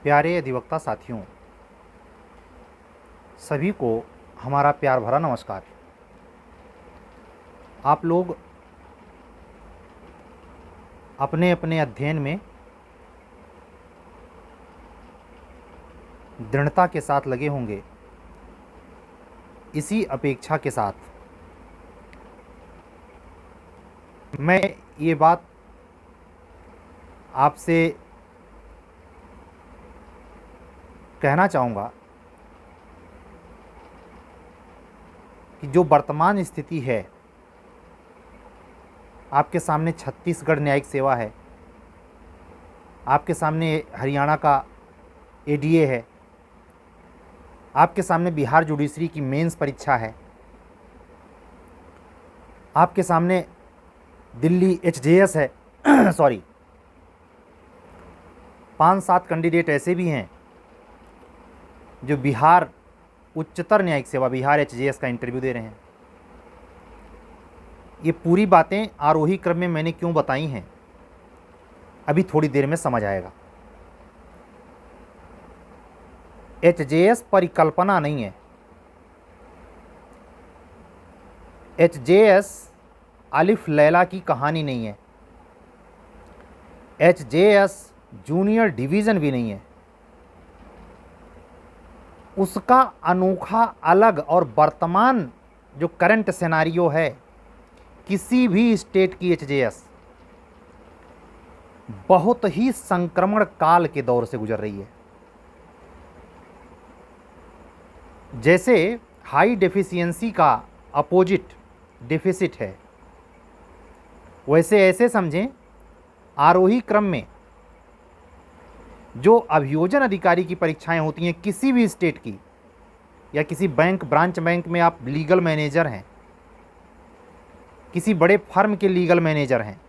प्यारे अधिवक्ता साथियों, सभी को हमारा प्यार भरा नमस्कार। आप लोग अपने अपने अध्ययन में दृढ़ता के साथ लगे होंगे। इसी अपेक्षा के साथ मैं ये बात आपसे कहना चाहूँगा कि जो वर्तमान स्थिति है, आपके सामने छत्तीसगढ़ न्यायिक सेवा है, आपके सामने हरियाणा का एडीए है, आपके सामने बिहार जुडिशरी की मेंस परीक्षा है, आपके सामने दिल्ली एचजेएस है सॉरी 5-7 कैंडिडेट ऐसे भी हैं जो बिहार उच्चतर न्यायिक सेवा बिहार एचजेएस का इंटरव्यू दे रहे हैं। ये पूरी बातें आरोही क्रम में मैंने क्यों बताई हैं, अभी थोड़ी देर में समझ आएगा। एचजेएस परिकल्पना नहीं है। एचजेएस अलिफ लैला की कहानी नहीं है। एचजेएस जूनियर डिवीज़न भी नहीं है। उसका अनोखा अलग और वर्तमान जो करंट सिनेरियो है, किसी भी स्टेट की एचजेएस बहुत ही संक्रमण काल के दौर से गुजर रही है। जैसे हाई डेफिशिएंसी का अपोजिट डेफिसिट है, वैसे ऐसे समझें आरोही क्रम में जो अभियोजन अधिकारी की परीक्षाएं होती हैं किसी भी स्टेट की, या किसी बैंक ब्रांच बैंक में आप लीगल मैनेजर हैं, किसी बड़े फर्म के लीगल मैनेजर हैं,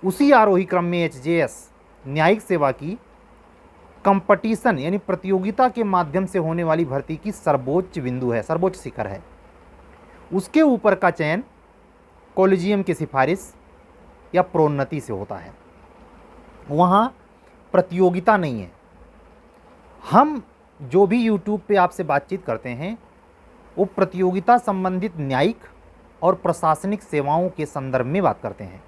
उसी आरोही क्रम में एचजेएस न्यायिक सेवा की कंपटीशन यानी प्रतियोगिता के माध्यम से होने वाली भर्ती की सर्वोच्च बिंदु है, सर्वोच्च शिखर है। उसके ऊपर का चयन कॉलेजियम की सिफारिश या प्रोन्नति से होता है। वहाँ प्रतियोगिता नहीं है। हम जो भी यूट्यूब पे आपसे बातचीत करते हैं वो प्रतियोगिता संबंधित न्यायिक और प्रशासनिक सेवाओं के संदर्भ में बात करते हैं।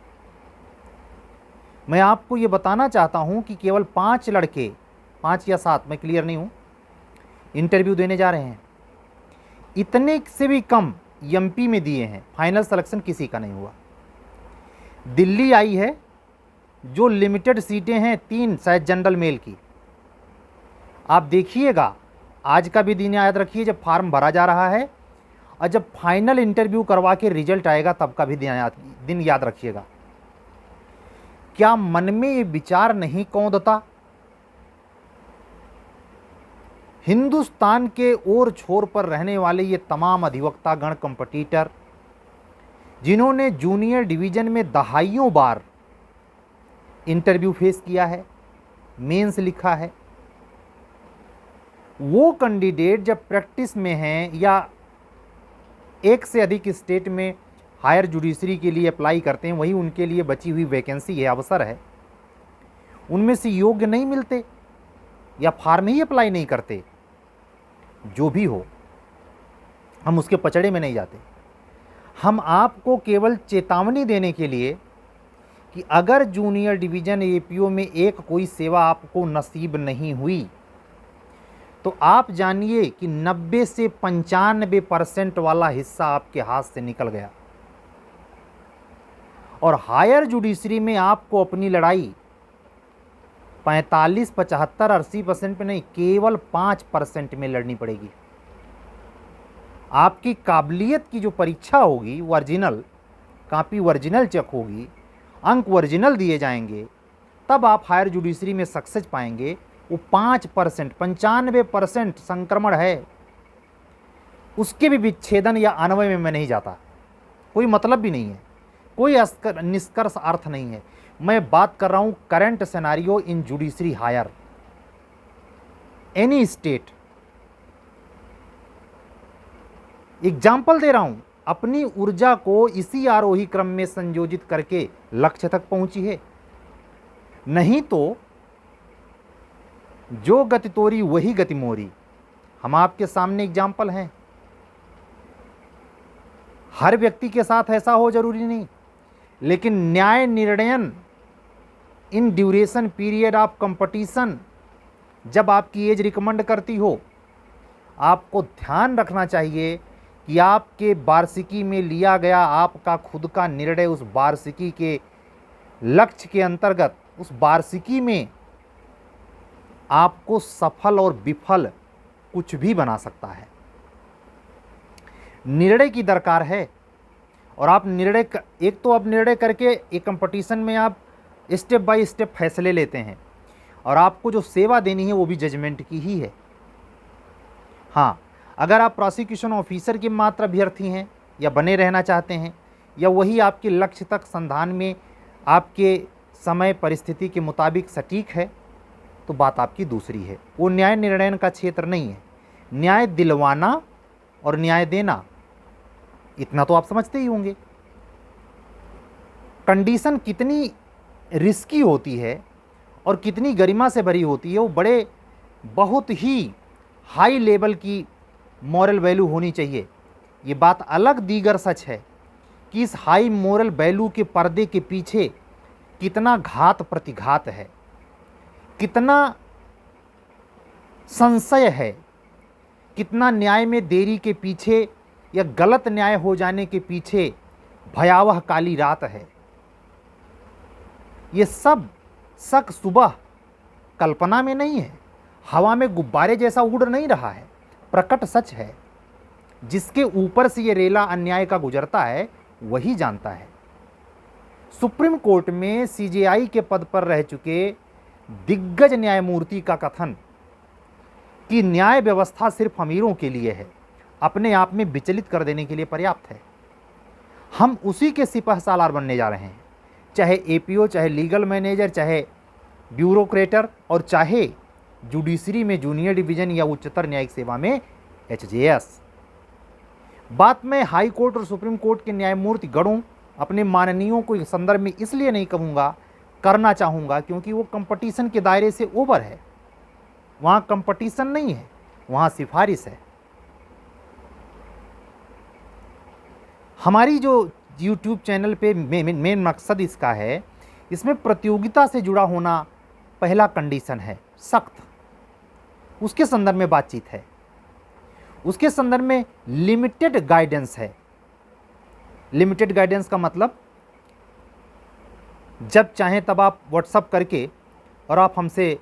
मैं आपको ये बताना चाहता हूँ कि केवल 5 लड़के, 5 या 7, मैं क्लियर नहीं हूँ, इंटरव्यू देने जा रहे हैं। इतने से भी कम एमपी में दिए हैं। फाइनल सिलेक्शन किसी का नहीं हुआ। दिल्ली आई है, जो लिमिटेड सीटें हैं 3 शायद जनरल मेल की। आप देखिएगा, आज का भी दिन याद रखिए जब फॉर्म भरा जा रहा है, और जब फाइनल इंटरव्यू करवा के रिजल्ट आएगा तब का भी दिन याद रखिएगा। क्या मन में ये विचार नहीं कौंधता, हिंदुस्तान के ओर छोर पर रहने वाले ये तमाम अधिवक्ता गण कंपटीटर, जिन्होंने जूनियर डिवीज़न में दहाइयों बार इंटरव्यू फेस किया है, मेंस लिखा है, वो कैंडिडेट जब प्रैक्टिस में हैं या एक से अधिक स्टेट में हायर जुडिशरी के लिए अप्लाई करते हैं, वही उनके लिए बची हुई वैकेंसी है, अवसर है, उनमें से योग्य नहीं मिलते या फार्म ही अप्लाई नहीं करते। जो भी हो, हम उसके पचड़े में नहीं जाते। हम आपको केवल चेतावनी देने के लिए कि अगर जूनियर डिवीज़न एपीओ में एक कोई सेवा आपको नसीब नहीं हुई तो आप जानिए कि 90 से 95% वाला हिस्सा आपके हाथ से निकल गया। और हायर जुडिशरी में आपको अपनी लड़ाई 45, 75, 80% पे नहीं, केवल 5% में लड़नी पड़ेगी। आपकी काबिलियत की जो परीक्षा होगी, ओरिजिनल कॉपी, ओरिजिनल चेक होगी, अंक ओरिजिनल दिए जाएंगे, तब आप हायर जुडिशरी में सक्सेस पाएंगे। वो 5%, 95% संक्रमण है, उसके भी विच्छेदन या अन्वय में मैं नहीं जाता। कोई मतलब भी नहीं है, कोई निष्कर्ष अर्थ नहीं है। मैं बात कर रहा हूँ current scenario in judiciary higher any state. Example दे रहा हूँ, अपनी ऊर्जा को इसी आरोही क्रम में संयोजित करके लक्ष्य तक पहुँची है। नहीं तो जो गति तोरी वही गति मोरी। हम आपके सामने एग्जाम्पल हैं। हर व्यक्ति के साथ ऐसा हो जरूरी नहीं, लेकिन न्याय निर्णयन in duration period of competition, जब आपकी एज रिकमेंड करती हो, आपको ध्यान रखना चाहिए कि आपके वार्षिकी में लिया गया आपका खुद का निर्णय उस वार्षिकी के लक्ष्य के अंतर्गत, उस वार्षिकी में आपको सफल और विफल कुछ भी बना सकता है। निर्णय की दरकार है, और आप एक तो आप निर्णय करके एक कंपटीशन में आप स्टेप बाय स्टेप फैसले लेते हैं, और आपको जो सेवा देनी है वो भी जजमेंट की ही है। हाँ, अगर आप प्रोसिक्यूशन ऑफिसर के मात्र अभ्यर्थी हैं या बने रहना चाहते हैं, या वही आपके लक्ष्य तक संधान में आपके समय परिस्थिति के मुताबिक सटीक है, तो बात आपकी दूसरी है। वो न्याय निर्णय का क्षेत्र नहीं है। न्याय दिलवाना और न्याय देना, इतना तो आप समझते ही होंगे। कंडीशन कितनी रिस्की होती है और कितनी गरिमा से भरी होती है, वो बहुत ही हाई लेवल की मॉरल वैल्यू होनी चाहिए। ये बात अलग दीगर सच है कि इस हाई मॉरल वैल्यू के पर्दे के पीछे कितना घात प्रतिघात है, कितना संशय है, कितना न्याय में देरी के पीछे या गलत न्याय हो जाने के पीछे भयावह काली रात है। ये सब शक सुबह कल्पना में नहीं है, हवा में गुब्बारे जैसा उड़ नहीं रहा है, प्रकट सच है। जिसके ऊपर से ये रेला अन्याय का गुजरता है वही जानता है। सुप्रीम कोर्ट में सीजेआई के पद पर रह चुके दिग्गज न्यायमूर्ति का कथन कि न्याय व्यवस्था सिर्फ अमीरों के लिए है, अपने आप में विचलित कर देने के लिए पर्याप्त है। हम उसी के सिपहसालार बनने जा रहे हैं, चाहे एपीओ, चाहे लीगल मैनेजर, चाहे ब्यूरोक्रेटर, और चाहे जुडिशरी में जूनियर डिवीजन या उच्चतर न्यायिक सेवा में एचजेएस। बात मैं हाई कोर्ट और सुप्रीम कोर्ट के न्यायमूर्ति गणों, अपने माननीयों को इस संदर्भ में इसलिए नहीं करना चाहूँगा क्योंकि वो कंपटीशन के दायरे से ओवर है। वहाँ कंपटीशन नहीं है, वहाँ सिफारिश है। हमारी जो यूट्यूब चैनल पे मेन मकसद इसका है, इसमें प्रतियोगिता से जुड़ा होना पहला कंडीशन है, सख्त। उसके संदर्भ में बातचीत है, उसके संदर्भ में लिमिटेड गाइडेंस है। लिमिटेड गाइडेंस का मतलब जब चाहें तब आप व्हाट्सअप करके और आप हमसे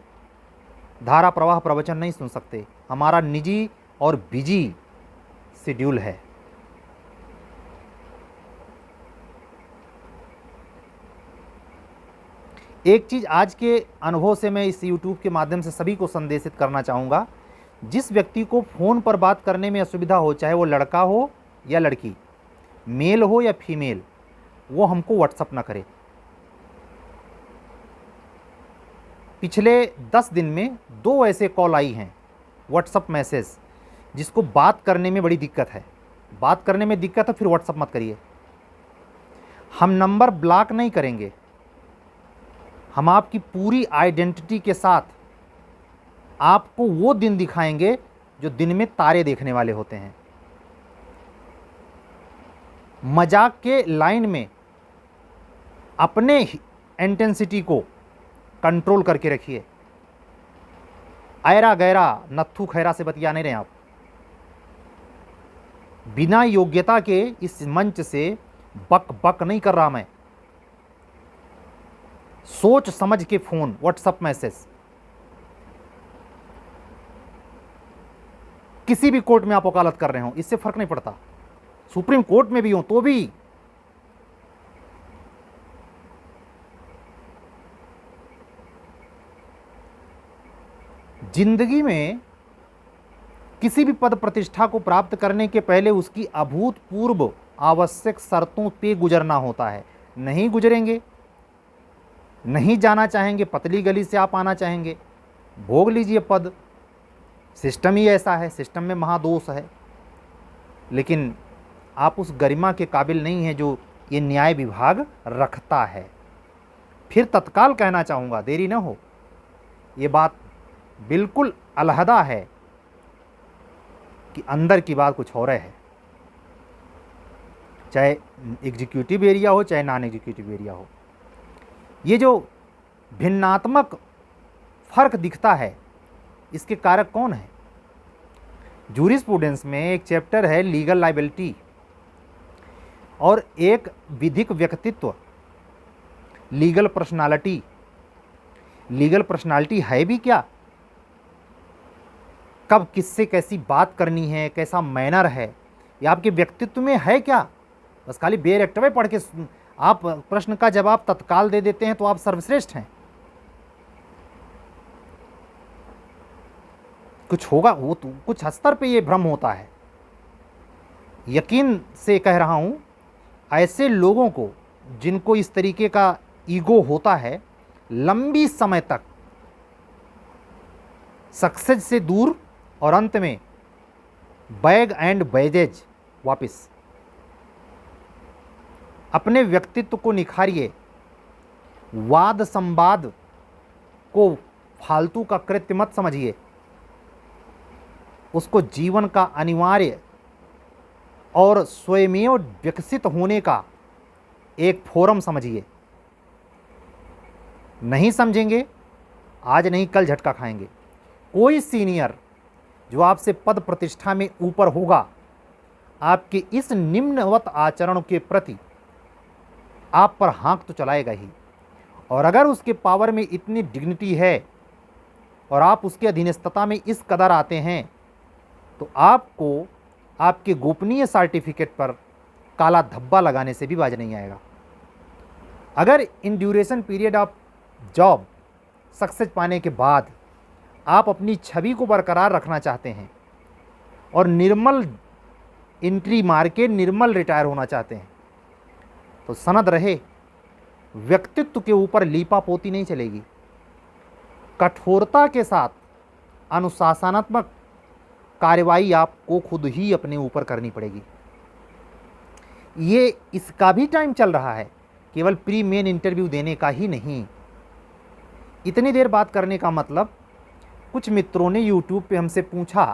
धारा प्रवाह प्रवचन नहीं सुन सकते। हमारा निजी और बिजी शेड्यूल है। एक चीज़ आज के अनुभव से मैं इस YouTube के माध्यम से सभी को संदेशित करना चाहूँगा, जिस व्यक्ति को फ़ोन पर बात करने में असुविधा हो, चाहे वो लड़का हो या लड़की, मेल हो या फीमेल, वो हमको व्हाट्सअप ना करे। पिछले 10 दिन में 2 ऐसे कॉल आई हैं व्हाट्सअप मैसेज, जिसको बात करने में बड़ी दिक्कत है। बात करने में दिक्कत है, फिर व्हाट्सअप मत करिए। हम नंबर ब्लॉक नहीं करेंगे, हम आपकी पूरी आइडेंटिटी के साथ आपको वो दिन दिखाएंगे जो दिन में तारे देखने वाले होते हैं। मजाक के लाइन में अपने इंटेंसिटी को कंट्रोल करके रखिए। ऐरा गैरा नत्थू खैरा से बतिया नहीं रहे आप। बिना योग्यता के इस मंच से बक बक नहीं कर रहा मैं। सोच समझ के फोन, व्हाट्सएप मैसेज, किसी भी कोर्ट में आप वकालत कर रहे हो, इससे फर्क नहीं पड़ता। सुप्रीम कोर्ट में भी हो तो भी जिंदगी में किसी भी पद प्रतिष्ठा को प्राप्त करने के पहले उसकी अभूतपूर्व आवश्यक शर्तों पे गुजरना होता है। नहीं गुजरेंगे, नहीं जाना चाहेंगे, पतली गली से आप आना चाहेंगे, भोग लीजिए पद। सिस्टम ही ऐसा है, सिस्टम में महादोष है। लेकिन आप उस गरिमा के काबिल नहीं हैं जो ये न्याय विभाग रखता है। फिर तत्काल कहना चाहूँगा, देरी ना हो। ये बात बिल्कुल अलहदा है कि अंदर की बात कुछ और है, चाहे एग्जीक्यूटिव एरिया हो चाहे नॉन एग्जीक्यूटिव एरिया हो। ये जो भिन्नात्मक फर्क दिखता है, इसके कारक कौन है? जूरिस्प्रूडेंस में एक चैप्टर है लीगल लायबिलिटी, और एक विधिक व्यक्तित्व, लीगल पर्सनालिटी। लीगल पर्सनालिटी है भी क्या? कब किससे कैसी बात करनी है, कैसा मैनर है, ये आपके व्यक्तित्व में है क्या? बस खाली बेयर एक्टवे पढ़ के आप प्रश्न का जवाब तत्काल दे देते हैं तो आप सर्वश्रेष्ठ हैं। कुछ होगा, वो तो कुछ स्तर पे ये भ्रम होता है। यकीन से कह रहा हूं, ऐसे लोगों को जिनको इस तरीके का ईगो होता है, लंबी समय तक सक्सेस से दूर और अंत में बैग एंड बैजेज वापस। अपने व्यक्तित्व को निखारिए, वाद संवाद को फालतू का कृत्य मत समझिए, उसको जीवन का अनिवार्य और स्वयमेव विकसित होने का एक फोरम समझिए। नहीं समझेंगे, आज नहीं कल झटका खाएंगे। कोई सीनियर जो आपसे पद प्रतिष्ठा में ऊपर होगा, आपके इस निम्नवत आचरण के प्रति आप पर हाँक तो चलाएगा ही, और अगर उसके पावर में इतनी डिग्निटी है और आप उसके अधीनस्थता में इस कदर आते हैं, तो आपको आपके गोपनीय सर्टिफिकेट पर काला धब्बा लगाने से भी बाज नहीं आएगा। अगर इन duration period of job success पाने के बाद आप अपनी छवि को बरकरार रखना चाहते हैं और निर्मल एंट्री मार के निर्मल रिटायर होना चाहते हैं, तो सनद रहे, व्यक्तित्व के ऊपर लीपापोती नहीं चलेगी। कठोरता के साथ अनुशासनात्मक कार्रवाई आपको खुद ही अपने ऊपर करनी पड़ेगी। ये इसका भी टाइम चल रहा है, केवल प्री मेन इंटरव्यू देने का ही नहीं। इतनी देर बात करने का मतलब, कुछ मित्रों ने यूट्यूब पे हमसे पूछा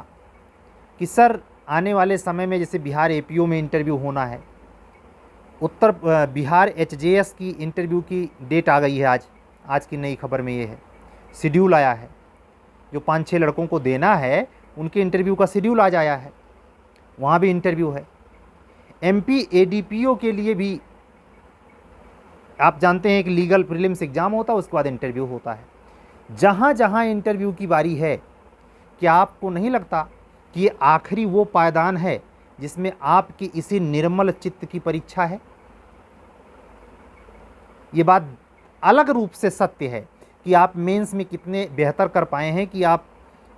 कि सर आने वाले समय में जैसे बिहार एपीओ में इंटरव्यू होना है, उत्तर बिहार एचजेएस की इंटरव्यू की डेट आ गई है। आज की नई खबर में ये है, शेड्यूल आया है। जो 5-6 लड़कों को देना है उनके इंटरव्यू का शेड्यूल आज आया है, वहाँ भी इंटरव्यू है। एमपी एडीपीओ के लिए भी आप जानते हैं कि लीगल प्रीलिम्स एग्ज़ाम होता है, उसके बाद इंटरव्यू होता है। जहाँ जहाँ इंटरव्यू की बारी है, क्या आपको नहीं लगता कि ये आखिरी वो पायदान है जिसमें आपकी इसी निर्मल चित्त की परीक्षा है? ये बात अलग रूप से सत्य है कि आप मेंस में कितने बेहतर कर पाए हैं कि आप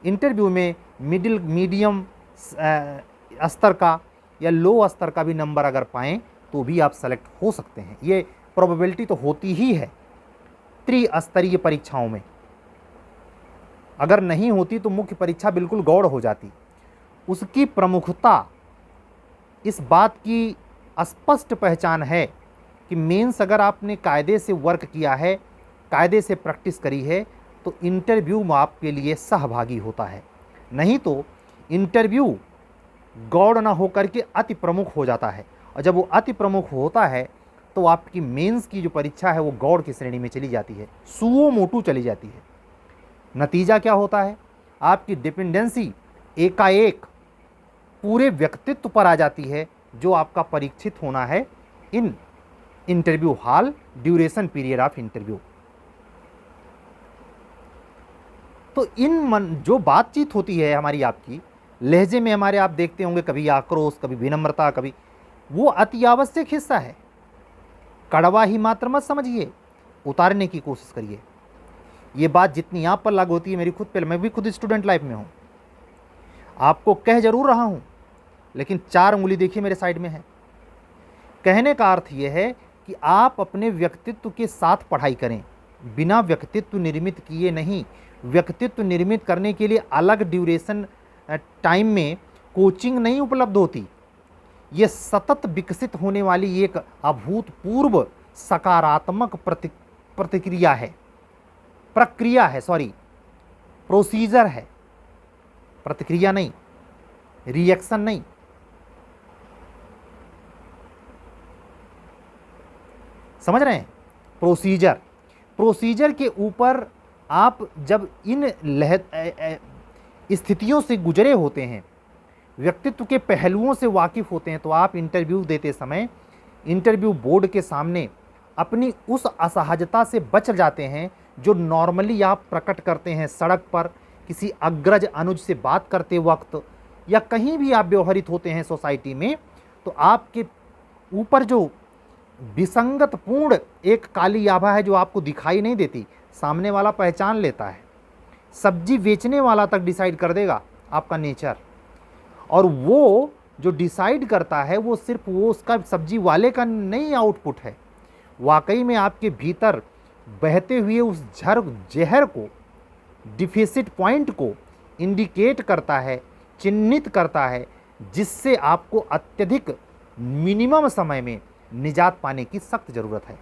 इंटरव्यू में मीडियम स्तर का या लो स्तर का भी नंबर अगर पाएँ तो भी आप सेलेक्ट हो सकते हैं। ये प्रोबेबिलिटी तो होती ही है त्रिस्तरीय परीक्षाओं में। अगर नहीं होती तो मुख्य परीक्षा बिल्कुल गौड़ हो जाती। उसकी प्रमुखता इस बात की स्पष्ट पहचान है कि मेंस अगर आपने कायदे से वर्क किया है, कायदे से प्रैक्टिस करी है, तो इंटरव्यू में आपके लिए सहभागी होता है। नहीं तो इंटरव्यू गौड़ ना होकर के अति प्रमुख हो जाता है, और जब वो अति प्रमुख होता है तो आपकी मेंस की जो परीक्षा है वो गौड़ की श्रेणी में चली जाती है, सुओ मोटू चली जाती है। नतीजा क्या होता है? आपकी डिपेंडेंसी एकाएक पूरे व्यक्तित्व पर आ जाती है, जो आपका परीक्षित होना है in interview hall duration period of interview. तो जो बातचीत होती है हमारी आपकी, लहजे में हमारे आप देखते होंगे कभी आक्रोश, कभी विनम्रता, कभी, वो अति आवश्यक हिस्सा है। कड़वा ही मात्र मत समझिए, उतारने की कोशिश करिए। ये बात जितनी आप पर लागू होती है, मेरी खुद पे, मैं भी खुद स्टूडेंट लाइफ में हूँ, आपको कह जरूर रहा हूँ, लेकिन 4 उंगली देखिए मेरे साइड में है। कहने का अर्थ ये है कि आप अपने व्यक्तित्व के साथ पढ़ाई करें, बिना व्यक्तित्व निर्मित किए नहीं। व्यक्तित्व निर्मित करने के लिए अलग ड्यूरेशन टाइम में कोचिंग नहीं उपलब्ध होती। ये सतत विकसित होने वाली एक अभूतपूर्व सकारात्मक प्रक्रिया है। प्रोसीजर है, प्रतिक्रिया नहीं, रिएक्शन नहीं। समझ रहे हैं? प्रोसीजर के ऊपर आप जब इन स्थितियों से गुजरे होते हैं, व्यक्तित्व के पहलुओं से वाकिफ होते हैं, तो आप इंटरव्यू देते समय इंटरव्यू बोर्ड के सामने अपनी उस असहजता से बच जाते हैं जो नॉर्मली आप प्रकट करते हैं सड़क पर, किसी अग्रज अनुज से बात करते वक्त, या कहीं भी आप व्यवहारित होते हैं सोसाइटी में। तो आपके ऊपर जो विसंगतपूर्ण एक काली आभा है जो आपको दिखाई नहीं देती, सामने वाला पहचान लेता है। सब्जी बेचने वाला तक डिसाइड कर देगा आपका नेचर, और वो जो डिसाइड करता है वो सिर्फ वो उसका सब्जी वाले का नहीं आउटपुट है, वाकई में आपके भीतर बहते हुए उस जहर को, डिफिसिट पॉइंट को इंडिकेट करता है, चिन्हित करता है, जिससे आपको अत्यधिक मिनिमम समय में निजात पाने की सख्त ज़रूरत है।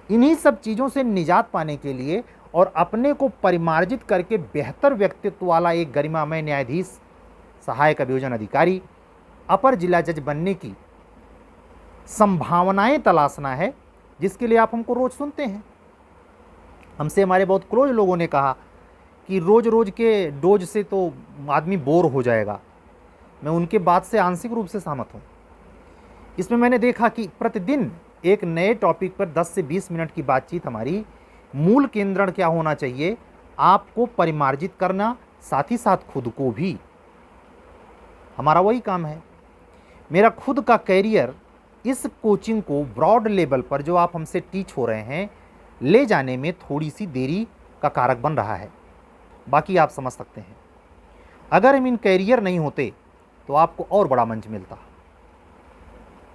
इन्हीं सब चीज़ों से निजात पाने के लिए और अपने को परिमार्जित करके बेहतर व्यक्तित्व वाला एक गरिमामय न्यायाधीश, सहायक अभियोजन अधिकारी, अपर जिला जज बनने की संभावनाएं तलाशना है, जिसके लिए आप हमको रोज़ सुनते हैं। हमसे हमारे बहुत क्लोज लोगों ने कहा कि रोज़ रोज़ के डोज से तो आदमी बोर हो जाएगा। मैं उनके बात से आंशिक रूप से सहमत हूँ। इसमें मैंने देखा कि प्रतिदिन एक नए टॉपिक पर 10 से 20 मिनट की बातचीत हमारी मूल केंद्रण क्या होना चाहिए, आपको परिमार्जित करना, साथ ही साथ खुद को भी। हमारा वही काम है। मेरा खुद का कैरियर इस कोचिंग को ब्रॉड लेवल पर जो आप हमसे टीच हो रहे हैं ले जाने में थोड़ी सी देरी का कारक बन रहा है। बाकी आप समझ सकते हैं, अगर हम इन कैरियर नहीं होते तो आपको और बड़ा मंच मिलता।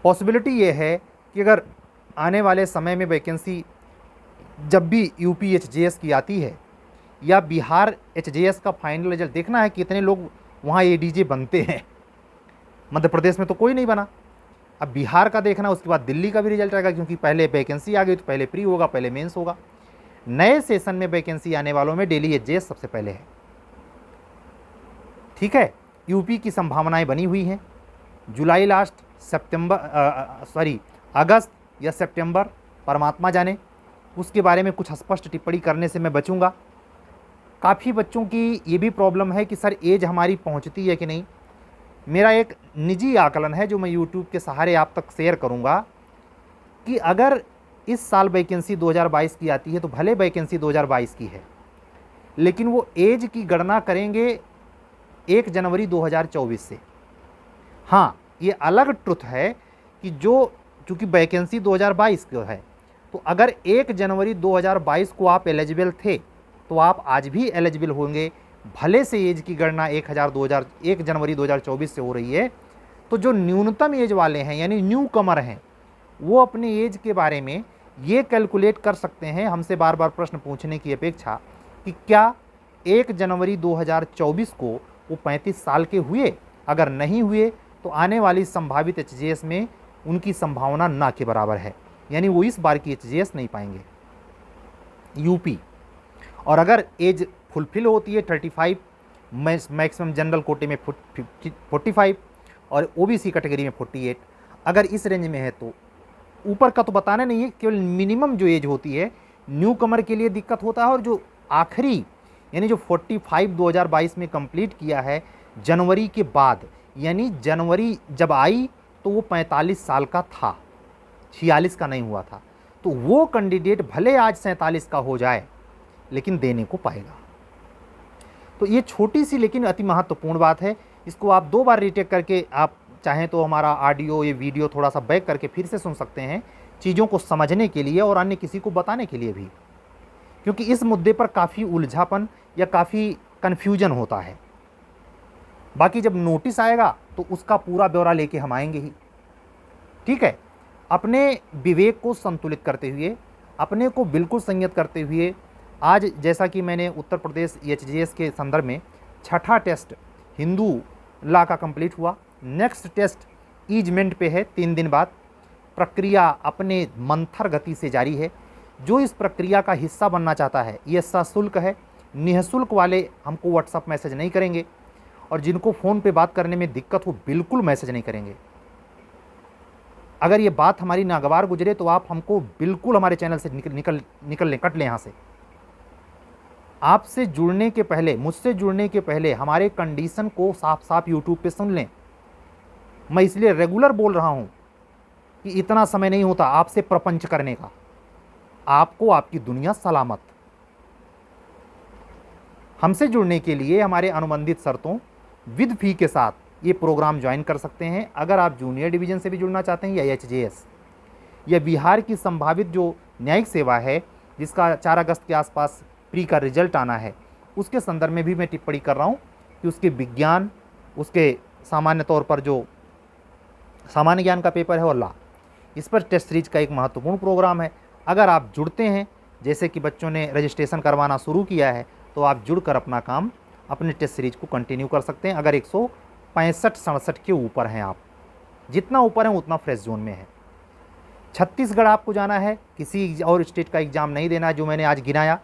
पॉसिबिलिटी ये है कि अगर आने वाले समय में वैकेंसी जब भी यूपी एचजेएस की आती है या बिहार एचजेएस का फाइनल रिजल्ट, देखना है कितने लोग वहाँ एडीजे बनते हैं। मध्य प्रदेश में तो कोई नहीं बना, अब बिहार का देखना, उसके बाद दिल्ली का भी रिजल्ट आएगा, क्योंकि पहले वैकेंसी आ गई तो पहले प्री होगा, पहले मेंस होगा। नए सेशन में वैकेंसी आने वालों में दिल्ली एचजेएस सबसे पहले है। ठीक है, यूपी की संभावनाएं बनी हुई हैं। जुलाई लास्ट, अगस्त या सितंबर, परमात्मा जाने। उसके बारे में कुछ स्पष्ट टिप्पणी करने से मैं बचूंगा। काफ़ी बच्चों की ये भी प्रॉब्लम है कि सर एज हमारी पहुंचती है कि नहीं। मेरा एक निजी आकलन है जो मैं यूट्यूब के सहारे आप तक शेयर करूंगा कि अगर इस साल वैकेंसी 2022 की आती है तो भले वैकेंसी 2022 की है, लेकिन वो एज की गणना करेंगे 1 जनवरी 2024 से। हाँ, ये अलग ट्रुथ है कि चूँकि वैकेंसी 2022 को है, तो अगर 1 जनवरी 2022 को आप एलिजिबल थे तो आप आज भी एलिजिबल होंगे, भले से एज की गणना 1 जनवरी 2024 से हो रही है। तो जो न्यूनतम एज वाले हैं यानी न्यू कमर हैं, वो अपने एज के बारे में ये कैलकुलेट कर सकते हैं हमसे बार बार प्रश्न पूछने की अपेक्षा कि क्या 1 जनवरी 2024 को वो 35 साल के हुए। अगर नहीं हुए तो आने वाली संभावित एचजेएस में उनकी संभावना ना के बराबर है, यानी वो इस बार की एचजेएस नहीं पाएंगे यूपी। और अगर एज फुलफिल होती है 35, मैक्सिमम जनरल कोटे में 45 और ओबीसी कैटेगरी में 48, अगर इस रेंज में है तो ऊपर का तो बताना नहीं है, केवल मिनिमम जो एज होती है न्यू कमर के लिए दिक्कत होता है। और जो आखिरी यानी जो 45 2022 में कंप्लीट किया है जनवरी के बाद, यानी जनवरी जब आई तो वो 45 साल का था, 46 का नहीं हुआ था, तो वो कैंडिडेट भले आज 47 का हो जाए लेकिन देने को पाएगा। तो ये छोटी सी लेकिन अति महत्वपूर्ण बात है। इसको आप 2 बार रीटेक करके, आप चाहें तो हमारा ऑडियो ये वीडियो थोड़ा सा बैक करके फिर से सुन सकते हैं, चीज़ों को समझने के लिए और अन्य किसी को बताने के लिए भी, क्योंकि इस मुद्दे पर काफ़ी उलझापन या काफ़ी कन्फ्यूजन होता है। बाकी जब नोटिस आएगा तो उसका पूरा ब्यौरा लेके हम आएंगे ही। ठीक है, अपने विवेक को संतुलित करते हुए, अपने को बिल्कुल संयत करते हुए, आज जैसा कि मैंने उत्तर प्रदेश एचजेएस के संदर्भ में 6ठा टेस्ट हिंदू लॉ का कंप्लीट हुआ, नेक्स्ट टेस्ट ईजमेंट पे है 3 दिन बाद। प्रक्रिया अपने मंथर गति से जारी है। जो इस प्रक्रिया का हिस्सा बनना चाहता है, ये सशुल्क है, निःशुल्क वाले हमको व्हाट्सअप मैसेज नहीं करेंगे, और जिनको फ़ोन पे बात करने में दिक्कत हो बिल्कुल मैसेज नहीं करेंगे। अगर ये बात हमारी नागवार गुजरे तो आप हमको बिल्कुल हमारे चैनल से निकल लें, कट लें यहाँ से। आपसे जुड़ने के पहले, मुझसे जुड़ने के पहले हमारे कंडीशन को साफ साफ यूट्यूब पे सुन लें। मैं इसलिए रेगुलर बोल रहा हूँ कि इतना समय नहीं होता आपसे प्रपंच करने का। आपको आपकी दुनिया सलामत। हमसे जुड़ने के लिए हमारे अनुबंधित शर्तों विद फी के साथ ये प्रोग्राम ज्वाइन कर सकते हैं। अगर आप जूनियर डिवीज़न से भी जुड़ना चाहते हैं या एचजेएस या बिहार की संभावित जो न्यायिक सेवा है जिसका 4 अगस्त के आसपास प्री का रिजल्ट आना है, उसके संदर्भ में भी मैं टिप्पणी कर रहा हूँ कि उसके विज्ञान, उसके सामान्य तौर पर जो सामान्य ज्ञान का पेपर है और लॉ, इस पर टेस्ट सीरीज का एक महत्वपूर्ण प्रोग्राम है। अगर आप जुड़ते हैं, जैसे कि बच्चों ने रजिस्ट्रेशन करवाना शुरू किया है, तो आप जुड़कर अपना काम, अपने टेस्ट सीरीज को कंटिन्यू कर सकते हैं। अगर 165-67 के ऊपर हैं आप, जितना ऊपर हैं उतना फ्रेश जोन में है। छत्तीसगढ़ आपको जाना है, किसी और स्टेट का एग्ज़ाम नहीं देना है जो मैंने आज गिनाया,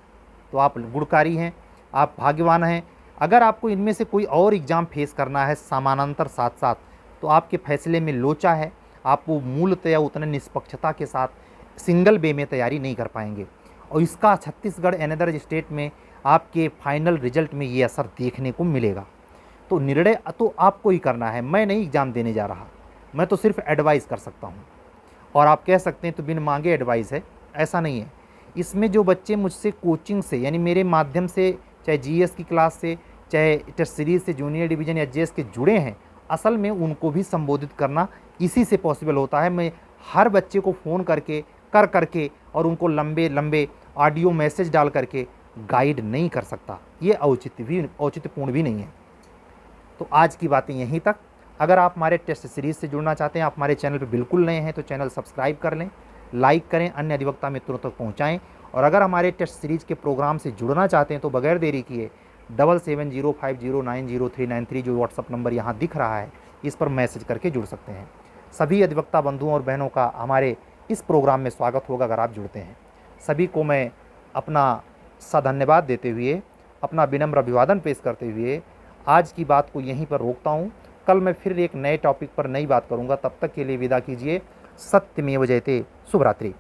तो आप गुणकारी हैं, आप भाग्यवान हैं। अगर आपको इनमें से कोई और एग्ज़ाम फेस करना है समानांतर साथ साथ, तो आपके फैसले में लोचा है। आप वो मूलतया उतने निष्पक्षता के साथ सिंगल वे में तैयारी नहीं कर पाएंगे, और इसका छत्तीसगढ़ एंड अदर स्टेट में आपके फाइनल रिजल्ट में ये असर देखने को मिलेगा। तो निर्णय तो आपको ही करना है, मैं नहीं एग्ज़ाम देने जा रहा, मैं तो सिर्फ एडवाइस कर सकता हूँ। और आप कह सकते हैं तो बिन मांगे एडवाइस है, ऐसा नहीं है। इसमें जो बच्चे मुझसे कोचिंग से, यानी मेरे माध्यम से, चाहे जीएस की क्लास से, चाहे टेस्ट सीरीज से, जूनियर डिवीज़न या जेएस के जुड़े हैं, असल में उनको भी संबोधित करना इसी से पॉसिबल होता है। मैं हर बच्चे को फ़ोन करके और उनको लंबे लंबे ऑडियो मैसेज डाल करके गाइड नहीं कर सकता, ये औचित्यपूर्ण भी नहीं है। तो आज की बातें यहीं तक। अगर आप हमारे टेस्ट सीरीज़ से जुड़ना चाहते हैं, आप हमारे चैनल पर बिल्कुल नए हैं, तो चैनल सब्सक्राइब कर लें, लाइक करें, अन्य अधिवक्ता मित्रों तक पहुँचाएँ। और अगर हमारे टेस्ट सीरीज़ के प्रोग्राम से जुड़ना चाहते हैं तो बगैर देरी किए 7705090393 जो व्हाट्सअप नंबर यहाँ दिख रहा है, इस पर मैसेज करके जुड़ सकते हैं। सभी अधिवक्ता बंधुओं और बहनों का हमारे इस प्रोग्राम में स्वागत होगा अगर आप जुड़ते हैं। सभी को मैं अपना धन्यवाद देते हुए, अपना विनम्र अभिवादन पेश करते हुए आज की बात को यहीं पर रोकता हूँ। कल मैं फिर एक नए टॉपिक पर नई बात करूँगा। तब तक के लिए विदा कीजिए। सत्यमेव जयते। शुभ रात्रि।